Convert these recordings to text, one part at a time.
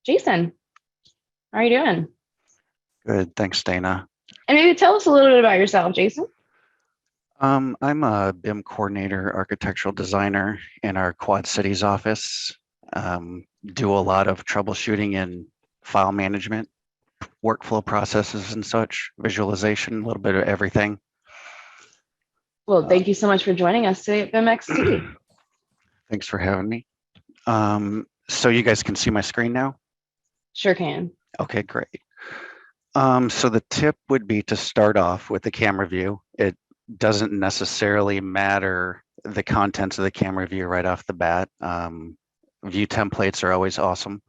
Jason, how are you doing? Good, thanks, Dana. And maybe tell us a little bit about yourself, Jason. I'm a BIM coordinator, architectural designer in our Quad Cities office. Do a lot of troubleshooting in file management, workflow processes and such, visualization, a little bit of everything. Well, Uh, thank you so much for joining us today at BMXT. Thanks for having me. So you guys can see my screen now? Sure can. Okay, great. So the tip would be to start off with the camera view. It doesn't necessarily matter the contents of the camera view right off the bat. View templates are always awesome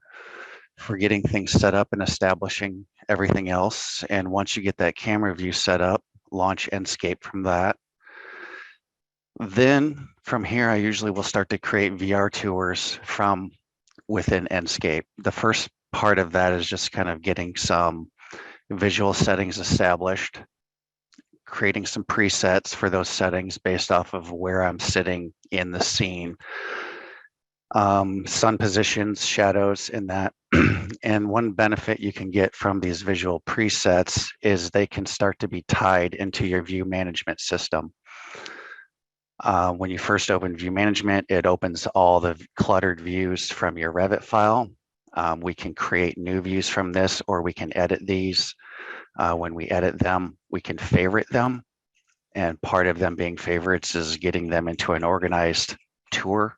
for getting things set up and establishing everything else. And once you get that camera view set up, launch Enscape from that. Then from here, I usually will start to create VR tours from within Enscape. The first part of that is just kind of getting some visual settings established, creating some presets for those settings based off of where I'm sitting in the scene. Sun positions, shadows in that. And one benefit you can get from these visual presets is they can start to be tied into your view management system. When you first open view management, it opens all the cluttered views from your Revit file. We can create new views from this, or we can edit these. When we edit them, we can favorite them. And part of them being favorites is getting them into an organized tour.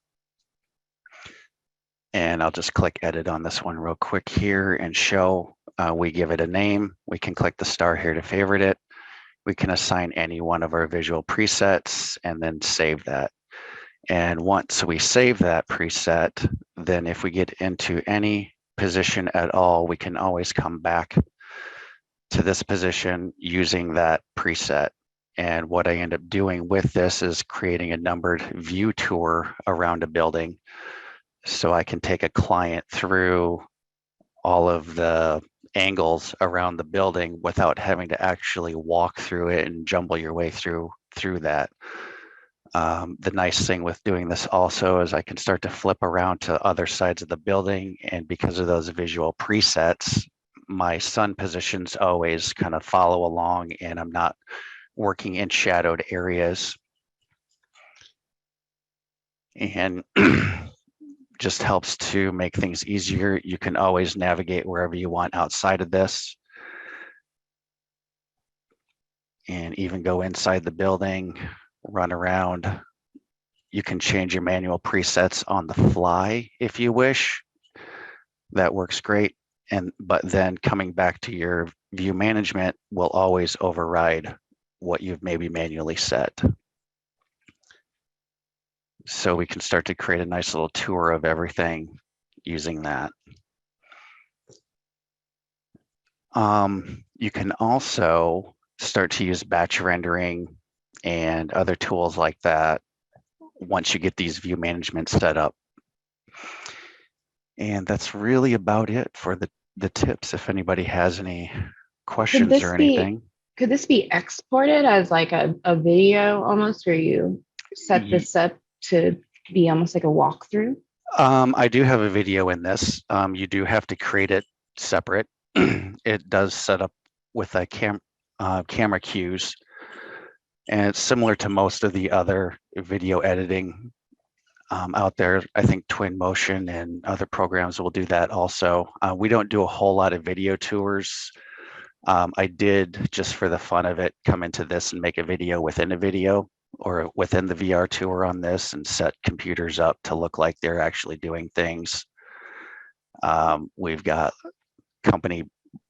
And I'll just click edit on this one real quick here and show. We give it a name. We can click the star here to favorite it. We can assign any one of our visual presets and then save that. And once we save that preset, then if we get into any position at all, we can always come back to this position using that preset. And what I end up doing with this is creating a numbered view tour around a building. So I can take a client through all of the angles around the building without having to actually walk through it and jumble your way through that. The nice thing with doing this also is I can start to flip around to other sides of the building. And because of those visual presets, my sun positions always kind of follow along and I'm not working in shadowed areas. And just helps to make things easier. You can always navigate wherever you want outside of this. And even go inside the building, run around. You can change your manual presets on the fly if you wish. That works great. But then coming back to your view management will always override what you've maybe manually set. So we can start to create a nice little tour of everything using that. You can also start to use batch rendering and other tools like that once you get these view management set up. And that's really about it for the tips. If anybody has any Could questions this or be anything. could this be exported as like a video almost where you set this up to be almost like a walkthrough? I do have a video in this. You do have to create it separate. It does set up with a camera cues, and it's similar to most of the other video editing out there. I think Twinmotion and other programs will do that also. We don't do a whole lot of video tours. I did, just for the fun of it, come into this and make a video within a video or within the VR tour on this and set computers up to look like they're actually doing things. We've got company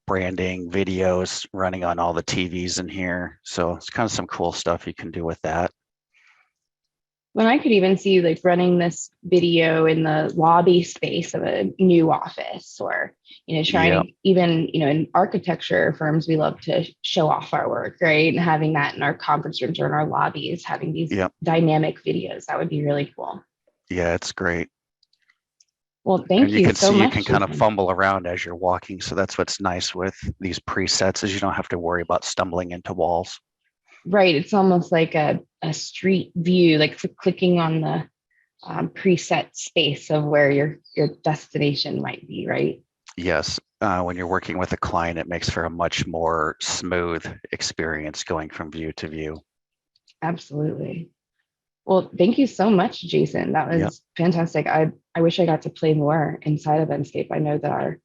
branding videos running on all the TVs in here. So it's kind of some cool stuff you can do with that. When I could even see you like running this video in the lobby space of a new office or, Yeah, trying to even, in architecture firms, we love to show off our work, right? And having that in our conference rooms or in our lobbies, having these yeah, dynamic videos, that would be really cool. yeah, it's great. Well, And thank you you can so see you much, can kind of Jason. fumble around as you're walking. So that's what's nice with these presets is you don't have to worry about stumbling into walls. Right. It's almost like a street view, like for clicking on the preset space of where your destination might be, right? Yes, when you're working with a client, it makes for a much more smooth experience going from view to view. Absolutely. Well, thank you so much, Jason. That Yep. was fantastic. I wish I got to play more inside of Enscape. I know that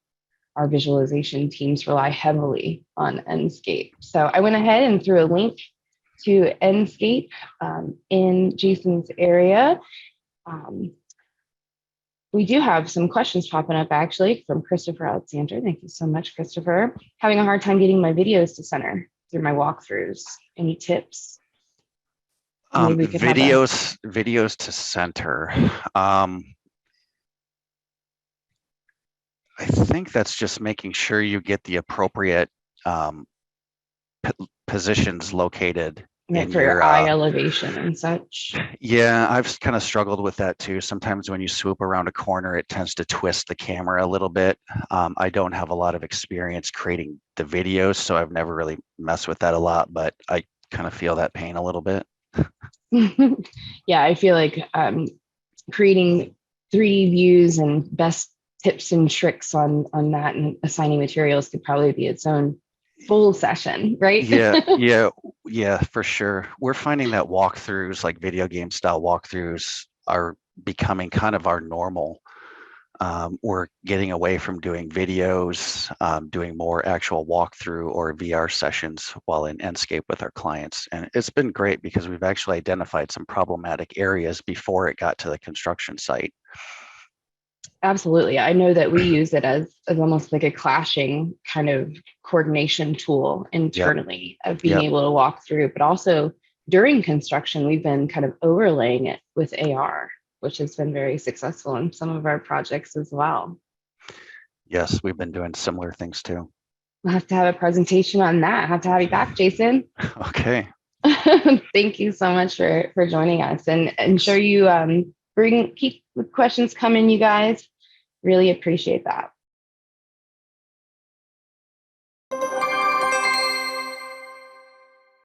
our visualization teams rely heavily on Enscape. So I went ahead and threw a link to Enscape in Jason's area. Um, we do have some questions popping up actually from Christopher Alexander. Thank you so much, Christopher. Having a hard time getting my videos to center through my walkthroughs. Any tips? Maybe we could have a Videos to center. I think that's just making sure you get the appropriate um, positions located in for your your eye elevation and such. yeah, I've kind of struggled with that too. Sometimes when you swoop around a corner, it tends to twist the camera a little bit. I don't have a lot of experience creating the videos, so I've never really messed with that a lot, but I kind of feel that pain a little bit. Yeah, I feel like creating 3D views and best tips and tricks on that and assigning materials could probably be its own full session, right? Yeah, for sure. We're finding that walkthroughs, like video game style walkthroughs, are becoming kind of our normal. We're getting away from doing videos, doing more actual walkthrough or VR sessions while in Enscape with our clients. And it's been great because we've actually identified some problematic areas before it got to the construction site. Absolutely. I know that we use it as almost like a clashing kind of coordination tool Yep, internally of being yep. able to walk through, but also during construction, we've been kind of overlaying it with AR, which has been very successful in some of our projects as well. Yes, we've been doing similar things too. We'll have to have a presentation on that. Have to have you back, Jason. Okay. Thank you so much for joining us, and ensure you keep the questions coming, you guys. Really appreciate that.